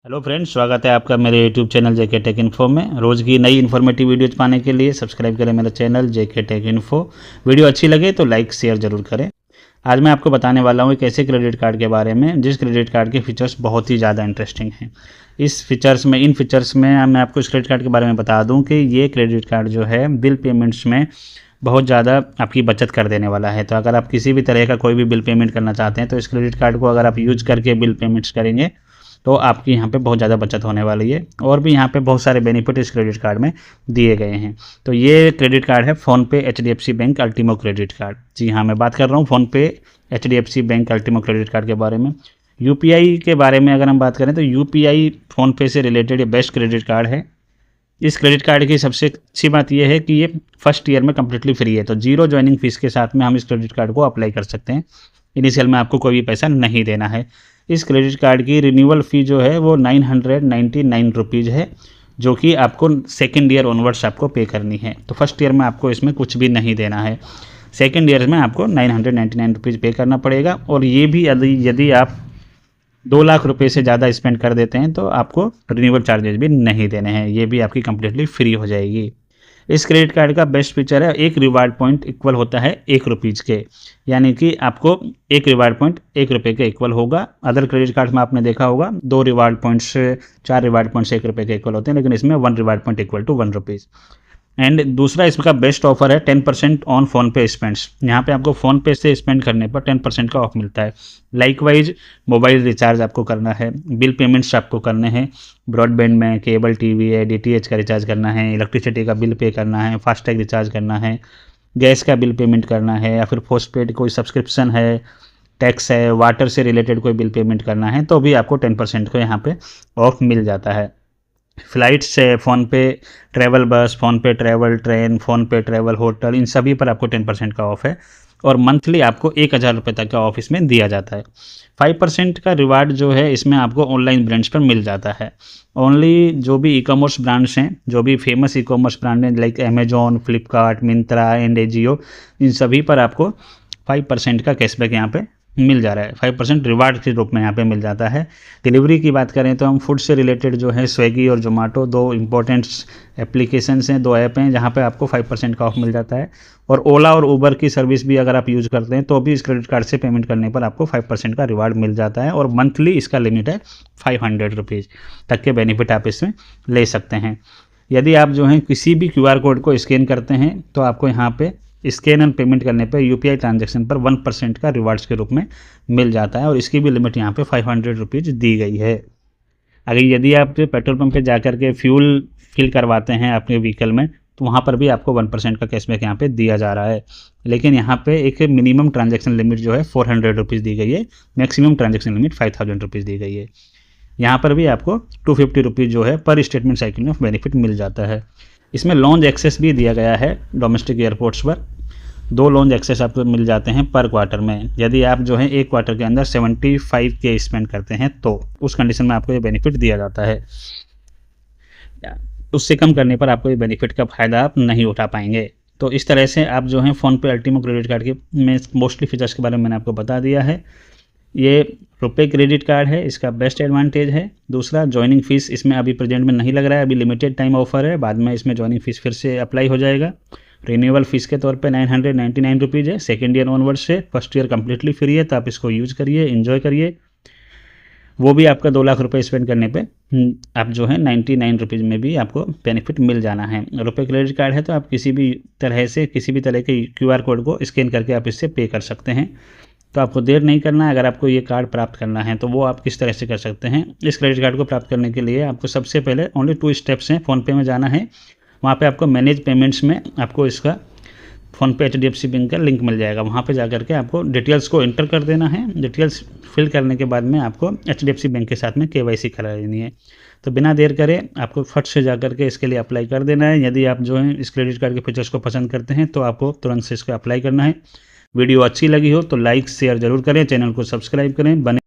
Hello friends, स्वागत है आपका मेरे यूट्यूब चैनल जेके टेक इन्फो में। रोज़ की नई इन्फॉर्मेटिव वीडियोज पाने के लिए सब्सक्राइब करें मेरा चैनल जेके टेक इन्फो। वीडियो अच्छी लगे तो लाइक शेयर ज़रूर करें। आज मैं आपको बताने वाला हूँ एक ऐसे क्रेडिट कार्ड के बारे में जिस क्रेडिट कार्ड के फीचर्स बहुत ही ज़्यादा इंटरेस्टिंग हैं। इन फीचर्स में मैं आपको इस क्रेडिट कार्ड के बारे में बता दूँ कि ये क्रेडिट कार्ड जो है बिल पेमेंट्स में बहुत ज़्यादा आपकी बचत कर देने वाला है। तो अगर आप किसी भी तरह का कोई भी बिल पेमेंट करना चाहते हैं तो इस क्रेडिट कार्ड को अगर आप यूज करके बिल पेमेंट्स करेंगे तो आपकी यहाँ पे बहुत ज़्यादा बचत होने वाली है। और भी यहाँ पे बहुत सारे बेनिफिट इस क्रेडिट कार्ड में दिए गए हैं। तो ये क्रेडिट कार्ड है PhonePe HDFC bank Ultimo credit card. जी हाँ, मैं बात कर रहा हूँ PhonePe HDFC bank Ultimo credit card के बारे में। यूपीआई के बारे में अगर हम बात करें तो यूपीआई फ़ोनपे से रिलेटेड ये बेस्ट क्रेडिट कार्ड है। इस क्रेडिट कार्ड की सबसे अच्छी बात यह है कि ये फर्स्ट ईयर में कम्प्लीटली फ्री है। तो जीरो ज्वाइनिंग फीस के साथ में हम इस क्रेडिट कार्ड को अप्लाई कर सकते हैं। इनिशियल में आपको कोई भी पैसा नहीं देना है। इस क्रेडिट कार्ड की रिन्यूअल फ़ी जो है वो 999 रुपीज़ है, जो कि आपको सेकेंड ईयर ऑनवर्ड्स आपको पे करनी है। तो फर्स्ट ईयर में आपको इसमें कुछ भी नहीं देना है। सेकेंड ईयर में आपको 999 रुपीज़ पे करना पड़ेगा। और ये भी यदि आप 2 लाख रुपए से ज़्यादा स्पेंड कर देते हैं तो आपको रिन्यूअल चार्जेस भी नहीं देने हैं। ये भी आपकी कम्प्लीटली फ्री हो जाएगी। इस क्रेडिट कार्ड का बेस्ट फीचर है एक रिवार्ड पॉइंट इक्वल होता है 1 रुपीज़ के, यानी कि आपको एक रिवार्ड पॉइंट 1 रुपये के इक्वल होगा। अदर क्रेडिट कार्ड में आपने देखा होगा 2 रिवार्ड पॉइंट्स 4 रिवार्ड पॉइंट्स 1 रुपये के इक्वल होते हैं, लेकिन इसमें 1 reward point equal to 1 rupees. And दूसरा इसका बेस्ट ऑफर है 10% ऑन फ़ोनपे स्पेंड्स। यहाँ पे आपको फ़ोनपे से स्पेंड करने पर 10% का ऑफ मिलता है। लाइकवाइज मोबाइल रिचार्ज आपको करना है, बिल पेमेंट्स आपको करने हैं, ब्रॉडबैंड में केबल टीवी है, डीटीएच का रिचार्ज करना है, इलेक्ट्रिसिटी का बिल पे करना है, फास्टैग रिचार्ज करना है, गैस का बिल पेमेंट करना है, या फिर पोस्टपेड कोई सब्सक्रिप्शन है, टैक्स है, वाटर से रिलेटेड कोई बिल पेमेंट करना है, तो भी आपको 10% को यहाँ पे ऑफ मिल जाता है। फ्लाइट्स से PhonePe travel bus, PhonePe travel train, PhonePe travel hotel, इन सभी पर आपको 10% का ऑफ़ है। और मंथली आपको 1000 रुपये तक का ऑफ इसमें दिया जाता है। 5% का रिवार्ड जो है इसमें आपको ऑनलाइन ब्रांड्स पर मिल जाता है। ओनली जो भी ई कॉमर्स ब्रांड्स हैं, जो भी फेमस ई कॉमर्स ब्रांड हैं like Amazon, Flipkart, Myntra and Ajio, इन सभी पर आपको 5% का कैशबैक यहाँ पे मिल जा रहा है। 5% रिवार्ड के रूप में यहाँ पे मिल जाता है। डिलीवरी की बात करें तो हम फूड से रिलेटेड जो है स्विगी और जोमेटो 2 इंपॉर्टेंट एप्लीकेशंस हैं, 2 ऐप हैं जहाँ पे आपको 5% का ऑफ मिल जाता है। और ओला और उबर की सर्विस भी अगर आप यूज़ करते हैं तो भी इस क्रेडिट कार्ड से पेमेंट करने पर आपको 5% का रिवार्ड मिल जाता है। और मंथली इसका लिमिट है 500 रुपीज़ तक के बेनिफिट आप इसमें ले सकते हैं। यदि आप जो है किसी भी QR कोड को स्कैन करते हैं तो आपको यहाँ पे स्कैन एंड पेमेंट करने पर यूपीआई ट्रांजैक्शन पर 1% का रिवार्ड्स के रूप में मिल जाता है। और इसकी भी लिमिट यहाँ पे 500 रुपीज़ दी गई है। अगर यदि आप पेट्रोल पंप पे जाकर के फ्यूल फिल करवाते हैं अपने व्हीकल में तो वहाँ पर भी आपको 1% का कैशबैक यहाँ पे दिया जा रहा है। लेकिन यहाँ पे एक मिनिमम ट्रांजैक्शन लिमिट जो है 400 रुपीज़ दी गई है, मैक्सिमम ट्रांजैक्शन लिमिट 5000 रुपीज़ दी गई है। यहाँ पर भी आपको 250 रुपीज़ जो है पर स्टेटमेंट साइकिल में बेनिफिट मिल जाता है। इसमें लॉन्च एक्सेस भी दिया गया है। डोमेस्टिक एयरपोर्ट्स पर 2 लॉन्च एक्सेस आपको मिल जाते हैं पर क्वार्टर में। यदि आप जो है एक क्वार्टर के अंदर 75K स्पेंड करते हैं तो उस कंडीशन में आपको ये बेनिफिट दिया जाता है। उससे कम करने पर आपको ये बेनिफिट का फ़ायदा आप नहीं उठा पाएंगे। तो इस तरह से आप जो है फ़ोनपे अल्टीमो क्रेडिट कार्ड के में मोस्टली फीचर्स के बारे में मैंने आपको बता दिया है। ये रुपए क्रेडिट कार्ड है, इसका बेस्ट एडवांटेज है। दूसरा, ज्वाइनिंग फ़ीस इसमें अभी प्रेजेंट में नहीं लग रहा है, अभी लिमिटेड टाइम ऑफर है, बाद में इसमें ज्वाइनिंग फ़ीस फिर से अप्लाई हो जाएगा। रिन्यूअल फ़ीस के तौर पे 999 रुपीज़ है। सेकेंड ईयर ऑनवर्ड से, फर्स्ट ईयर कम्प्लीटली फ्री है, तो आप इसको यूज़ करिए, एंजॉय करिए। वो भी आपका 2 लाख रुपए स्पेंड करने पे आप जो है 99 रुपीज़ में भी आपको बेनिफिट मिल जाना है। रुपए क्रेडिट कार्ड है तो आप किसी भी तरह के QR कोड को स्कैन करके आप इससे पे कर सकते हैं। तो आपको देर नहीं करना है। अगर आपको ये कार्ड प्राप्त करना है तो वो आप किस तरह से कर सकते हैं। इस क्रेडिट कार्ड को प्राप्त करने के लिए आपको सबसे पहले ओनली 2 स्टेप्स हैं। फ़ोनपे में जाना है, वहाँ पे आपको मैनेज पेमेंट्स में आपको इसका फ़ोनपे एचडीएफसी बैंक का लिंक मिल जाएगा। वहाँ पे जाकर के आपको डिटेल्स को एंटर कर देना है। डिटेल्स फिल करने के बाद में आपको एचडीएफसी बैंक के साथ में KYC करा लेनी है। तो बिना देर करे आपको फट से जाकर के इसके लिए अप्लाई कर देना है। यदि आप जो है इस क्रेडिट कार्ड के फीचर्स को पसंद करते हैं तो आपको तुरंत से इसको अप्लाई करना है। वीडियो अच्छी लगी हो तो लाइक शेयर ज़रूर करें, चैनल को सब्सक्राइब करें। बने